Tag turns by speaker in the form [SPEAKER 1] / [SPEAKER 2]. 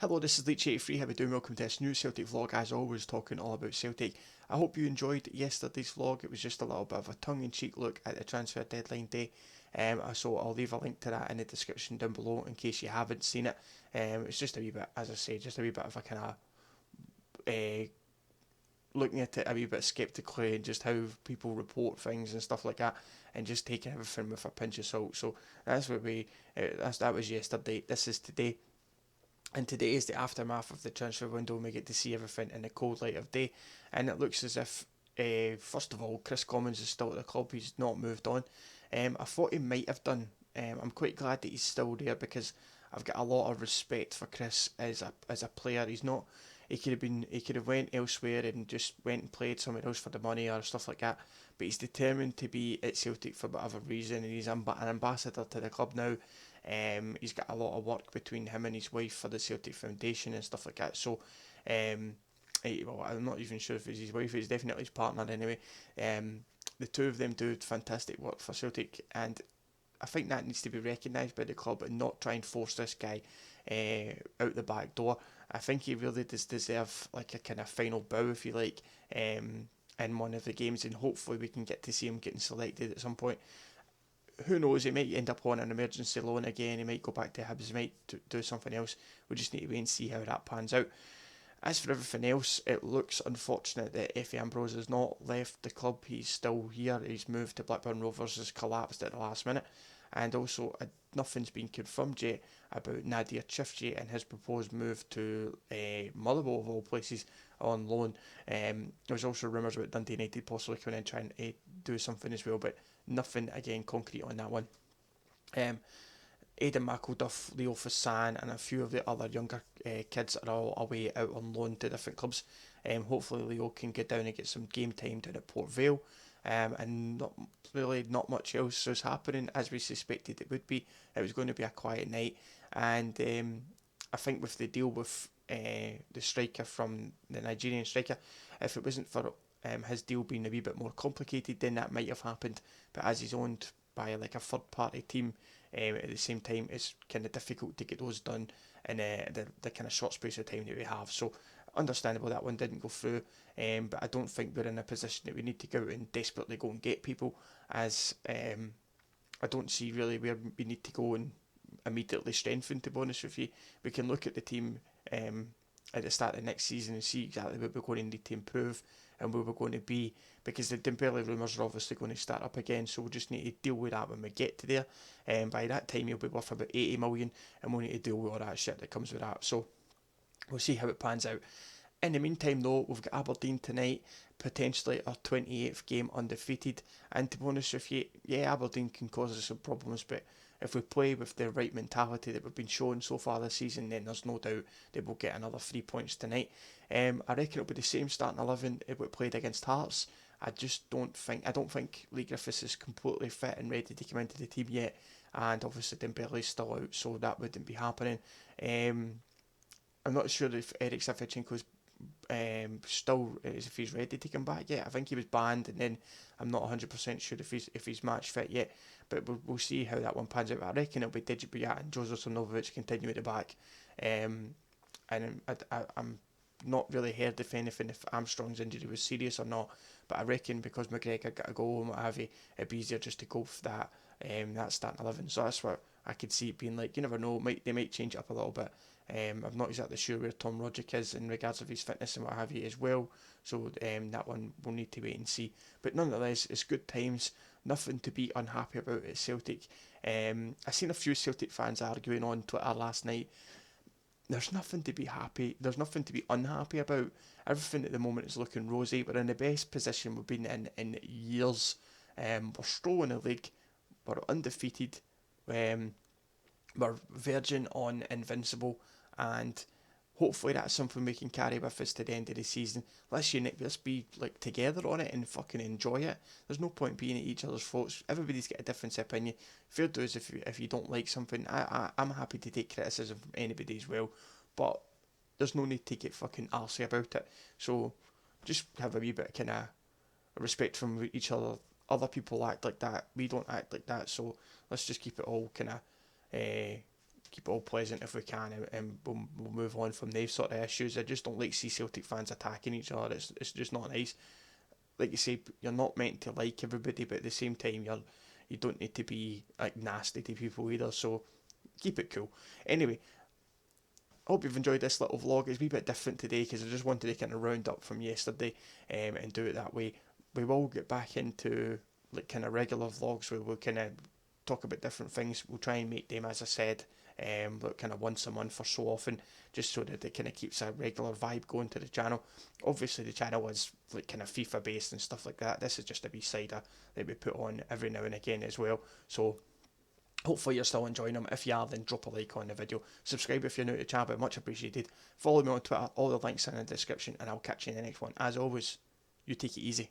[SPEAKER 1] Hello, this is Leech83. How we doing? Welcome to this new Celtic vlog. As always, talking all about Celtic. I hope you enjoyed yesterday's vlog. It was just a little bit of a tongue-in-cheek look at the transfer deadline day. So I'll leave a link to that in the description down below in case you haven't seen it. It's just a wee bit, as I say, just a wee bit of a kind of looking at it a wee bit sceptically and just how people report things and stuff like that, and just taking everything with a pinch of salt. So that's what that was yesterday. This is today. And today is the aftermath of the transfer window, and we get to see everything in the cold light of day. And it looks as if, first of all, Chris Commons is still at the club. He's not moved on. I thought he might have done. I'm quite glad that he's still there because I've got a lot of respect for Chris as a player. He's not. He could have went elsewhere and just went and played somewhere else for the money or stuff like that. But he's determined to be at Celtic for whatever reason, and he's an ambassador to the club now. He's got a lot of work between him and his wife for the Celtic Foundation and stuff like that. So, well, I'm not even sure if it's his wife. It's definitely his partner anyway. The two of them do fantastic work for Celtic, and I think that needs to be recognised by the club and not try and force this guy out the back door. I think he really does deserve like a kind of final bow, if you like, in one of the games, and hopefully we can get to see him getting selected at some point. Who knows, he might end up on an emergency loan again, he might go back to Hibs, he might do something else. We just need to wait and see how that pans out. As for everything else, it looks unfortunate that Effie Ambrose has not left the club. He's still here. His move to Blackburn Rovers has collapsed at the last minute. And also, nothing's been confirmed yet about Nadir Chifchi and his proposed move to Motherwell, of all places, on loan. There's also rumours about Dundee United possibly coming in and trying to do something as well, but nothing, again, concrete on that one. Aidan McElduff, Leo Fassan, and a few of the other younger kids are all away out on loan to different clubs. Hopefully Leo can get down and get some game time down at Port Vale. And not much else was happening as we suspected it would be. It was going to be a quiet night, and I think with the deal with the striker from the Nigerian striker, if it wasn't for his deal being a wee bit more complicated, then that might have happened. But as he's owned by like a third party team, at the same time, it's kind of difficult to get those done in the kind of short space of time that we have. So understandable that one didn't go through, but I don't think we're in a position that we need to go out and desperately go and get people, as I don't see really where we need to go and immediately strengthen, to be honest with you. We can look at the team at the start of next season and see exactly what we're going to need to improve and where we're going to be, because the Dembele rumours are obviously going to start up again, so we'll just need to deal with that when we get to there. By that time he'll be worth about 80 million, and we'll need to deal with all that shit that comes with that. So we'll see how it pans out. In the meantime, though, we've got Aberdeen tonight, potentially our 28th game undefeated. And to be honest with you, yeah, Aberdeen can cause us some problems, but if we play with the right mentality that we've been showing so far this season, then there's no doubt that we'll get another 3 points tonight. I reckon it'll be the same starting 11 if we played against Hearts. I don't think Lee Griffiths is completely fit and ready to come into the team yet, and obviously Dembele's still out, so that wouldn't be happening. I'm not sure if Eric Savchenko's still is, if he's ready to come back yet. I think he was banned, and then I'm not 100% sure if he's match fit yet. But we'll see how that one pans out. I reckon it'll be Djibriyat and Joseph Srnovic continue at the back. And I'm not really heard if anything if Armstrong's injury was serious or not. But I reckon because McGregor got a goal and what have you, it'd be easier just to go for that starting 11. So that's what I could see it being like. You never know, they might change it up a little bit. I'm not exactly sure where Tom Roderick is in regards of his fitness and what have you as well, so that one we'll need to wait and see. But nonetheless, it's good times, nothing to be unhappy about at Celtic. I seen a few Celtic fans arguing on Twitter last night. There's nothing to be happy, there's nothing to be unhappy about. Everything at the moment is looking rosy. We're in the best position we've been in years. We're strolling the league, we're undefeated, we're verging on invincible, and hopefully that's something we can carry with us to the end of the season. Let's be like together on it and fucking enjoy it. There's no point being at each other's throats. Everybody's got a different opinion. Fair dues if you don't like something. I'm happy to take criticism from anybody as well, but there's no need to get fucking arsey about it. So just have a wee bit of kind of respect from each other. Other people act like that. We don't act like that. So let's just keep it all kind of keep it all pleasant if we can, and we'll move on from these sort of issues. I just don't like to see Celtic fans attacking each other. It's just not nice. Like you say, you're not meant to like everybody, but at the same time, you don't need to be like nasty to people either. So keep it cool. Anyway, I hope you've enjoyed this little vlog. It's a wee bit different today because I just wanted to kind of round up from yesterday, and do it that way. We will get back into like kind of regular vlogs where we'll kind of talk about different things. We'll try and make them, as I said, like kind of once a month or so often, just so that it kind of keeps a regular vibe going to the channel. Obviously, the channel is like kind of FIFA based and stuff like that. This is just a wee cider that we put on every now and again as well. So hopefully you're still enjoying them. If you are, then drop a like on the video. Subscribe if you're new to the channel, but much appreciated. Follow me on Twitter, all the links are in the description, and I'll catch you in the next one. As always, you take it easy.